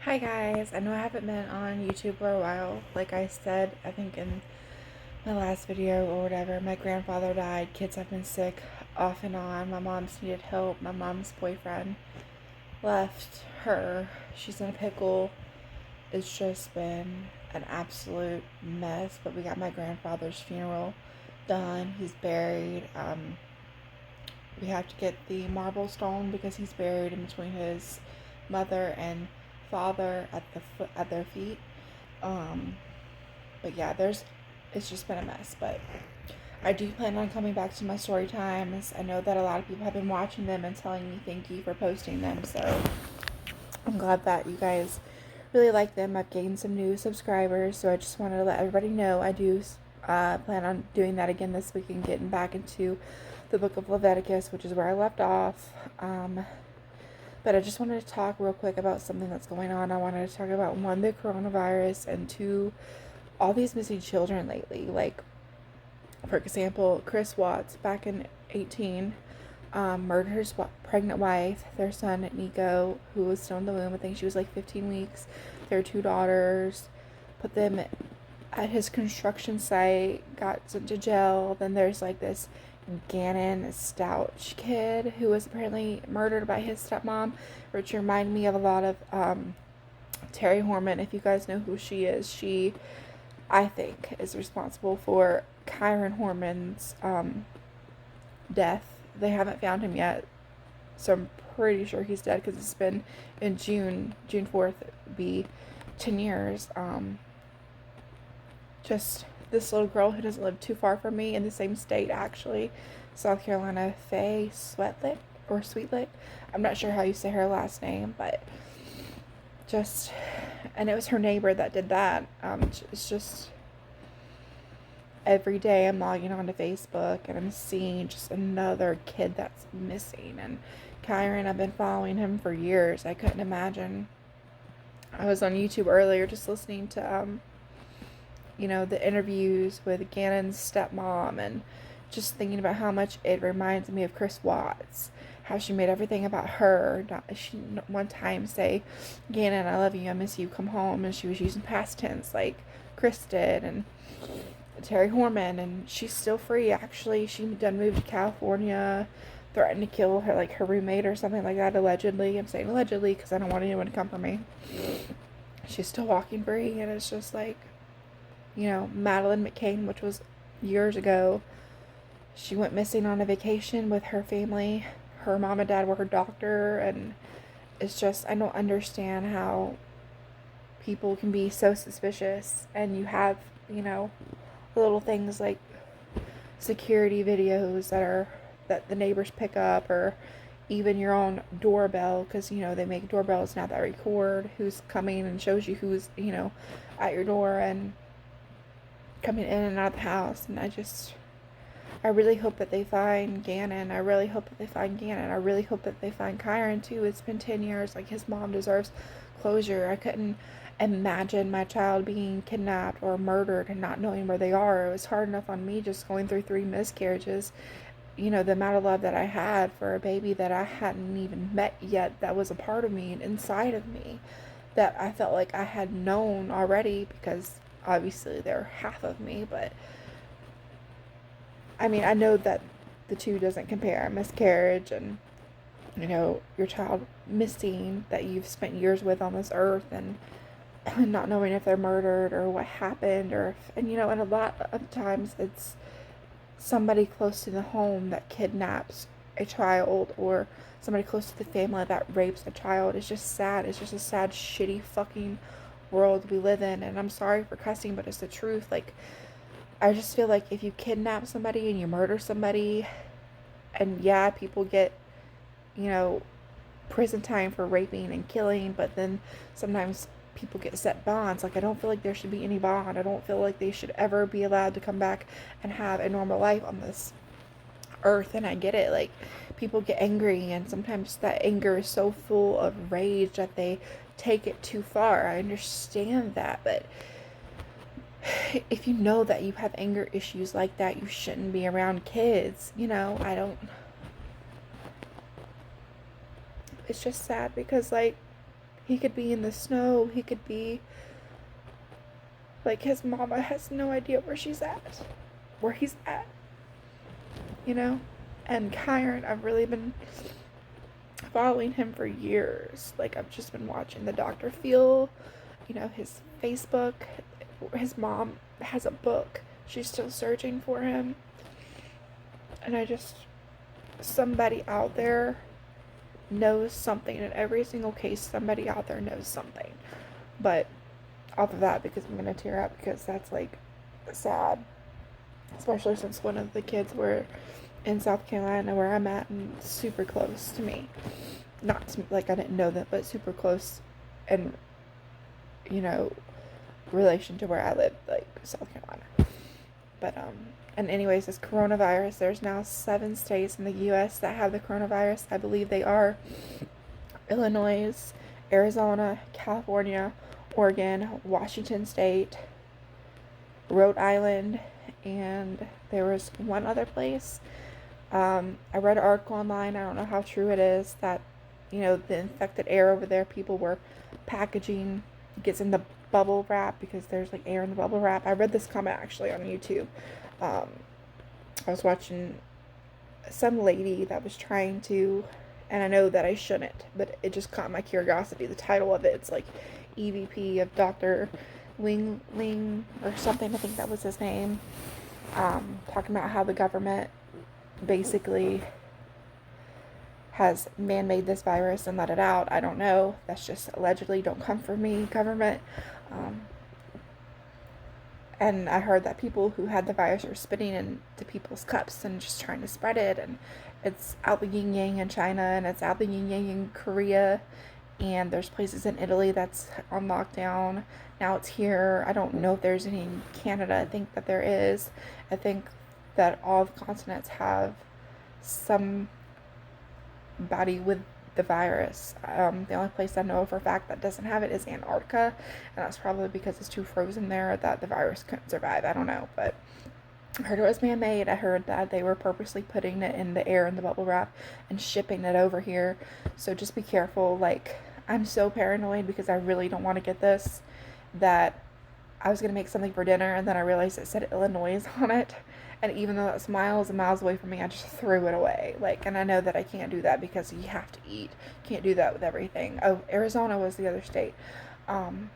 Hi guys, I know I haven't been on YouTube for a while. Like I said, I think in my last video or whatever, my grandfather died, kids have been sick off and on, my mom's needed help, my mom's boyfriend left her, she's in a pickle. It's just been an absolute mess, but we got my grandfather's funeral done, he's buried. We have to get the marble stone because he's buried in between his mother and father at their feet. Um, but yeah, it's just been a mess. But I do plan on coming back to my story times. I know that a lot of people have been watching them and telling me thank you for posting them. So I'm glad that you guys really like them. I've gained some new subscribers, so I just wanted to let everybody know I do plan on doing that again this week and getting back into the book of Leviticus, which is where I left off. But I just wanted to talk real quick about something that's going on. I wanted to talk about one, the coronavirus, and two, all these missing children lately. Like, for example, Chris Watts back in 18 murdered his pregnant wife, their son Nico, who was still in the womb. I think she was like 15 weeks. Their two daughters, put them at his construction site, got sent to jail. Then there's like this Gannon Stouch kid who was apparently murdered by his stepmom, which reminded me of a lot of Terry Horman. If you guys know who she is, she, I think, is responsible for Kyron Horman's death. They haven't found him yet, so I'm pretty sure he's dead because it's been in June 4th, be 10 years. Just this little girl who doesn't live too far from me in the same state, actually, South Carolina, Faye Sweetlick or Sweetlick. I'm not sure how you say her last name, but just, and it was her neighbor that did that. It's just every day I'm logging onto Facebook and I'm seeing just another kid that's missing. And Kyron, I've been following him for years. I couldn't imagine. I was on YouTube earlier just listening to the interviews with Gannon's stepmom and just thinking about how much it reminds me of Chris Watts. How she made everything about her. She one time say, Gannon, I love you, I miss you, come home. And she was using past tense like Chris did. And Terry Horman, and she's still free, actually. She done moved to California, threatened to kill her roommate or something like that, allegedly. I'm saying allegedly because I don't want anyone to come for me. She's still walking free, and it's just like, Madeline McCain, which was years ago, she went missing on a vacation with her family. Her mom and dad were her doctor, and it's just, I don't understand how people can be so suspicious, and you have, little things like security videos that the neighbors pick up, or even your own doorbell, because they make doorbells now that record who's coming and shows you who's at your door and coming in and out of the house. And I really hope that they find Gannon. I really hope that they find Gannon. I really hope that they find Kyron too. It's been 10 years. Like, his mom deserves closure. I couldn't imagine my child being kidnapped or murdered and not knowing where they are. It was hard enough on me just going through 3 miscarriages. The amount of love that I had for a baby that I hadn't even met yet, that was a part of me and inside of me, that I felt like I had known already, because obviously they're half of me. But I mean, I know that the two doesn't compare. Miscarriage and, your child missing that you've spent years with on this earth, and not knowing if they're murdered or what happened, and a lot of times it's somebody close to the home that kidnaps a child, or somebody close to the family that rapes a child. It's just sad. It's just a sad, shitty fucking world we live in. And I'm sorry for cussing, but it's the truth. Like, I just feel like if you kidnap somebody and you murder somebody, and yeah, people get, prison time for raping and killing, but then sometimes people get set bonds. Like, I don't feel like there should be any bond. I don't feel like they should ever be allowed to come back and have a normal life on this earth. And I get it. Like, people get angry, and sometimes that anger is so full of rage that they take it too far. I understand that, but if you know that you have anger issues like that, you shouldn't be around kids. I don't. It's just sad because, like, He could be in the snow. He could be, like, his mama has no idea where he's at, you know? And Kyron, I've really been following him for years. Like, I've just been watching the Dr. Phil, his Facebook. His mom has a book. She's still searching for him. And somebody out there knows something. In every single case, somebody out there knows something. But off of that, because I'm going to tear up, because that's, like, sad. Especially since one of the kids were in South Carolina where I'm at and super close to me. Not to, like, I didn't know them, but super close in, relation to where I live, like, South Carolina. But, and anyways, this coronavirus, there's now 7 states in the U.S. that have the coronavirus. I believe they are Illinois, Arizona, California, Oregon, Washington State, Rhode Island, and there was one other place. I read an article online, I don't know how true it is, that, the infected air over there, people were packaging, gets in the bubble wrap because there's, like, air in the bubble wrap. I read this comment actually on YouTube. I was watching some lady that was trying to, and I know that I shouldn't, but it just caught my curiosity. The title of it, it's like EVP of Dr. Ling or something, I think that was his name, talking about how the government basically has man-made this virus and let it out. I don't know. That's just allegedly. Don't come for me, government. And I heard that people who had the virus are spitting into people's cups and just trying to spread it. And it's out the yin-yang in China, and it's out the yin-yang in Korea. And there's places in Italy that's on lockdown. Now it's here. I don't know if there's any in Canada. I think that there is. I think that all the continents have somebody with the virus. The only place I know for a fact that doesn't have it is Antarctica, and that's probably because it's too frozen there that the virus couldn't survive. I don't know, but I heard it was man-made. I heard that they were purposely putting it in the air in the bubble wrap and shipping it over here. So just be careful. Like, I'm so paranoid because I really don't want to get this, that I was going to make something for dinner and then I realized it said Illinois on it. And even though that's miles and miles away from me, I just threw it away. Like, and I know that I can't do that because you have to eat. Can't do that with everything. Oh, Arizona was the other state. And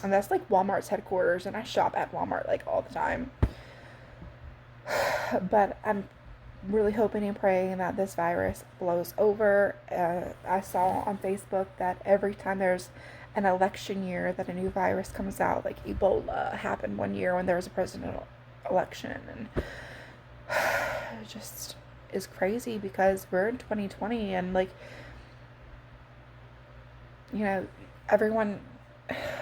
that's like Walmart's headquarters, and I shop at Walmart like all the time. But I'm really hoping and praying that this virus blows over. I saw on Facebook that every time there's an election year that a new virus comes out, like Ebola happened one year when there was a presidential election, and it just is crazy because we're in 2020 and, like, everyone,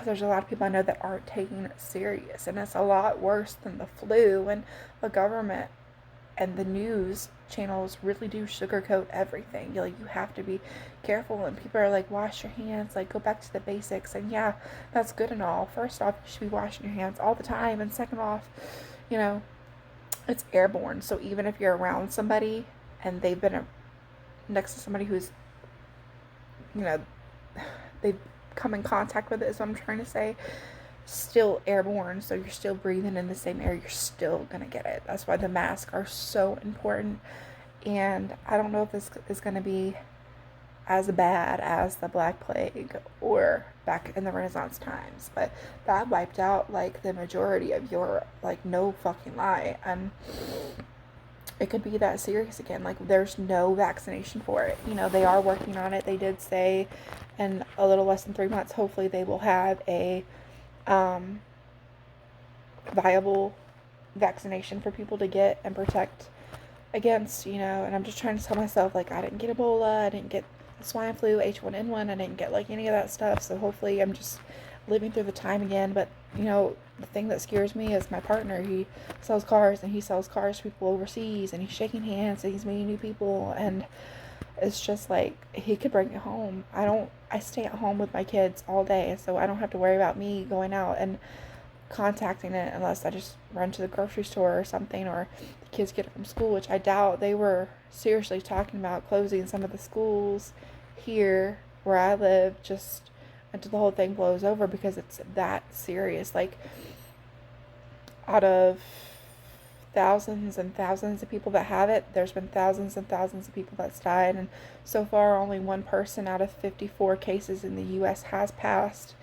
there's a lot of people I know that aren't taking it serious, and it's a lot worse than the flu, and the government and the news channels really do sugarcoat everything. You have to be careful, and people are like, wash your hands, like, go back to the basics, and yeah, that's good and all. First off, you should be washing your hands all the time, and second off, it's airborne, so even if you're around somebody and they've been next to somebody who's, they've come in contact with it, is what I'm trying to say, still airborne, so you're still breathing in the same air, you're still gonna get it. That's why the masks are so important, and I don't know if this is gonna be as bad as the Black Plague or back in the Renaissance times, but that wiped out, like, the majority of Europe, like, no fucking lie, and it could be that serious again. Like, there's no vaccination for it. They are working on it. They did say in a little less than 3 months, hopefully they will have a viable vaccination for people to get and protect against, and I'm just trying to tell myself, like, I didn't get Ebola, I didn't get swine flu, H1N1, I didn't get, like, any of that stuff, so hopefully I'm just living through the time again. But the thing that scares me is my partner. He sells cars, and he sells cars to people overseas, and he's shaking hands, and he's meeting new people, and it's just like, he could bring it home. I stay at home with my kids all day, so I don't have to worry about me going out and contacting it unless I just run to the grocery store or something, or the kids get it from school, which I doubt. They were seriously talking about closing some of the schools here where I live just until the whole thing blows over, because it's that serious. Like, out of thousands and thousands of people that have it, there's been thousands and thousands of people that's died, and so far only one person out of 54 cases in the US has passed.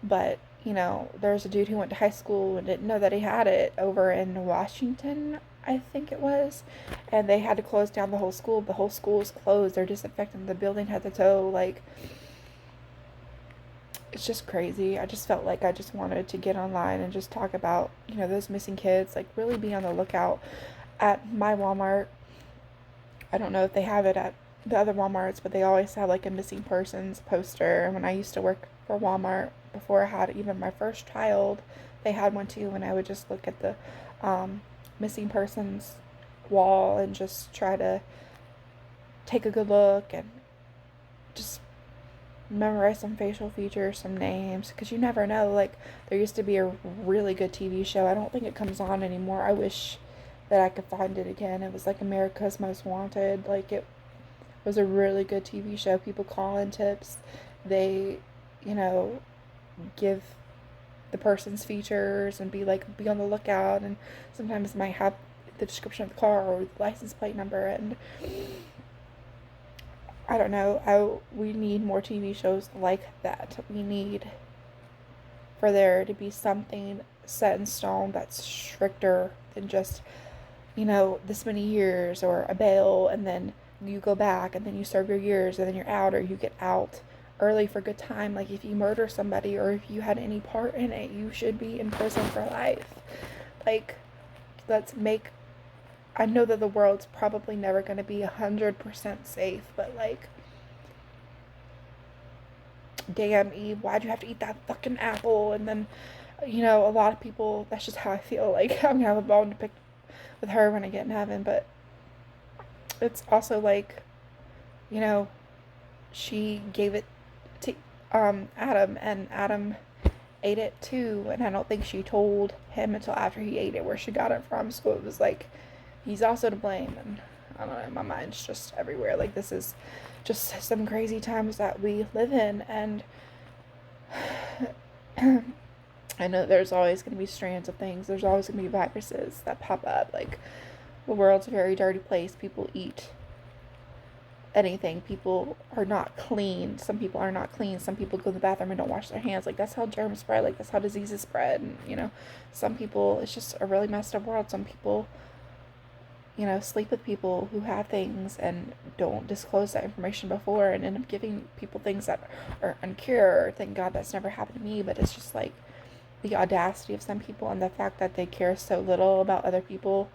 But, there's a dude who went to high school and didn't know that he had it over in Washington, I think it was, and they had to close down the whole school. The whole school is closed. They're disinfecting the building head to toe. Like, it's just crazy. I just felt like I just wanted to get online and just talk about, those missing kids. Like, really be on the lookout. At my Walmart, I don't know if they have it at the other Walmarts, but they always have like a missing persons poster. And when I used to work for Walmart, before I had even my first child, they had one too. And I would just look at the missing persons wall and just try to take a good look and just memorize some facial features, some names, because you never know. Like, there used to be a really good TV show. I don't think it comes on anymore. I wish that I could find it again. It was like America's Most Wanted. Like, it was a really good TV show. People call in tips. They, give the person's features and be on the lookout, and sometimes might have the description of the car or the license plate number. And I don't know, we need more TV shows like that. We need for there to be something set in stone that's stricter than just, this many years or a bail, and then you go back and then you serve your years and then you're out, or you get out early for good time. Like, if you murder somebody or if you had any part in it, you should be in prison for life. Like, I know that the world's probably never going to be 100% safe, but like, damn, Eve, why'd you have to eat that fucking apple? And then, a lot of people, that's just how I feel. Like, I'm gonna have a bone to pick with her when I get in heaven. But it's also like, she gave it to Adam, and Adam ate it too, and I don't think she told him until after he ate it where she got it from. So it was like, he's also to blame. And I don't know, my mind's just everywhere. Like, this is just some crazy times that we live in, and I know there's always going to be strands of things. There's always going to be viruses that pop up. Like, the world's a very dirty place. People eat anything. People are not clean. Some people are not clean. Some people go to the bathroom and don't wash their hands. Like, that's how germs spread. Like, that's how diseases spread. And, some people, it's just a really messed up world. Some people, sleep with people who have things and don't disclose that information before, and end up giving people things that are uncured. Thank God that's never happened to me, but it's just like the audacity of some people, and the fact that they care so little about other people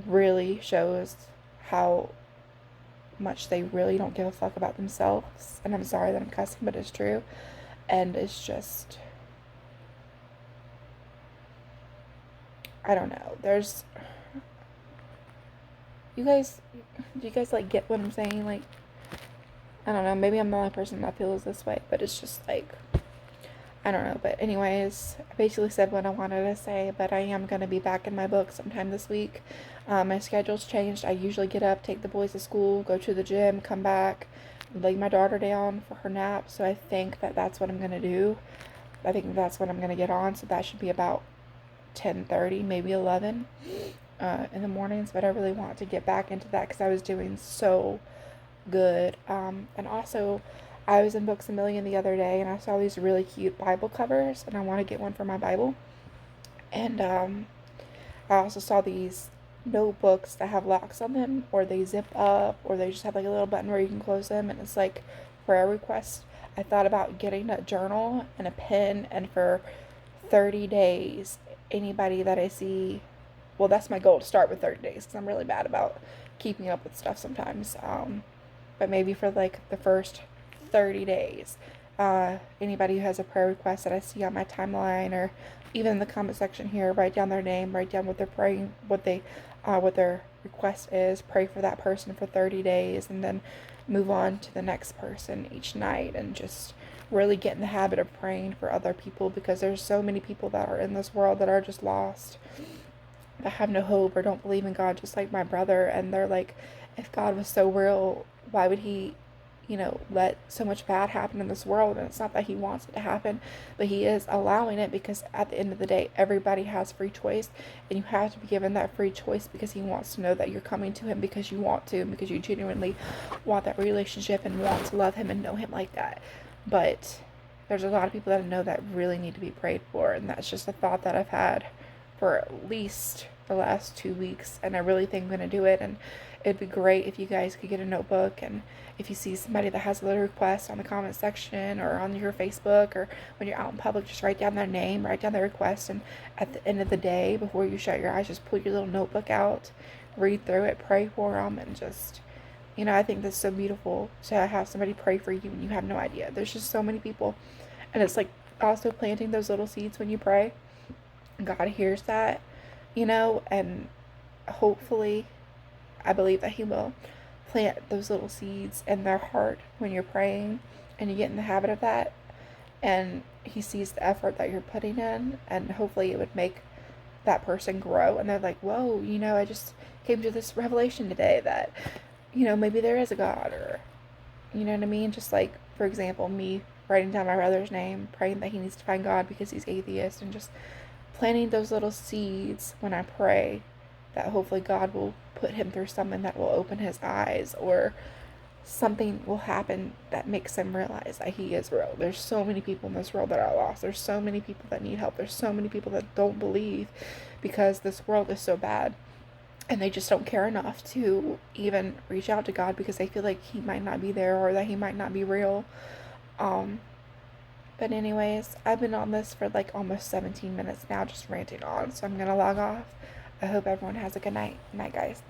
really shows how much they really don't give a fuck about themselves. And I'm sorry that I'm cussing, but it's true. And it's just, I don't know. Do you guys like get what I'm saying? Like, I don't know, maybe I'm the only person that feels this way, but it's just like, I don't know. But anyways, I basically said what I wanted to say, but I am going to be back in my book sometime this week. My schedule's changed. I usually get up, take the boys to school, go to the gym, come back, lay my daughter down for her nap. So I think that that's what I'm going to do. I think that's what I'm going to get on. So that should be about 10:30, maybe 11 in the mornings. But I really want to get back into that because I was doing so good. And also, I was in Books A Million the other day, and I saw these really cute Bible covers, and I want to get one for my Bible. And I also saw these notebooks that have locks on them, or they zip up, or they just have like a little button where you can close them, and it's like prayer requests. I thought about getting a journal and a pen, and for 30 days, anybody that I see, well, that's my goal, to start with 30 days, because I'm really bad about keeping up with stuff sometimes. But maybe for like the first 30 days, anybody who has a prayer request that I see on my timeline, or even in the comment section here, write down their name, write down what they're praying, what their request is, pray for that person for 30 days, and then move on to the next person each night, and just really get in the habit of praying for other people, because there's so many people that are in this world that are just lost, that have no hope or don't believe in God, just like my brother. And they're like, if God was so real, why would he let so much bad happen in this world. And it's not that he wants it to happen, but he is allowing it because at the end of the day, everybody has free choice, and you have to be given that free choice because he wants to know that you're coming to him because you want to, and because you genuinely want that relationship and want to love him and know him like that. But there's a lot of people that I know that really need to be prayed for, and that's just a thought that I've had for at least the last 2 weeks, and I really think I'm going to do it. And it'd be great if you guys could get a notebook, and if you see somebody that has a little request on the comment section or on your Facebook, or when you're out in public, just write down their name, write down their request, and at the end of the day, before you shut your eyes, just pull your little notebook out, read through it, pray for them, and just, I think that's so beautiful to have somebody pray for you and you have no idea. There's just so many people, and it's like also planting those little seeds when you pray. God hears that, and hopefully, I believe that he will plant those little seeds in their heart when you're praying, and you get in the habit of that, and he sees the effort that you're putting in, and hopefully it would make that person grow, and they're like, whoa, I just came to this revelation today that, maybe there is a God, or, you know what I mean? Just like, for example, me writing down my brother's name, praying that he needs to find God because he's atheist, and just planting those little seeds when I pray that hopefully God will put him through something that will open his eyes, or something will happen that makes him realize that he is real. There's so many people in this world that are lost. There's so many people that need help. There's so many people that don't believe because this world is so bad, and they just don't care enough to even reach out to God because they feel like he might not be there or that he might not be real. But anyways, I've been on this for like almost 17 minutes now, just ranting on, so I'm gonna log off. I hope everyone has a good night. Night, guys.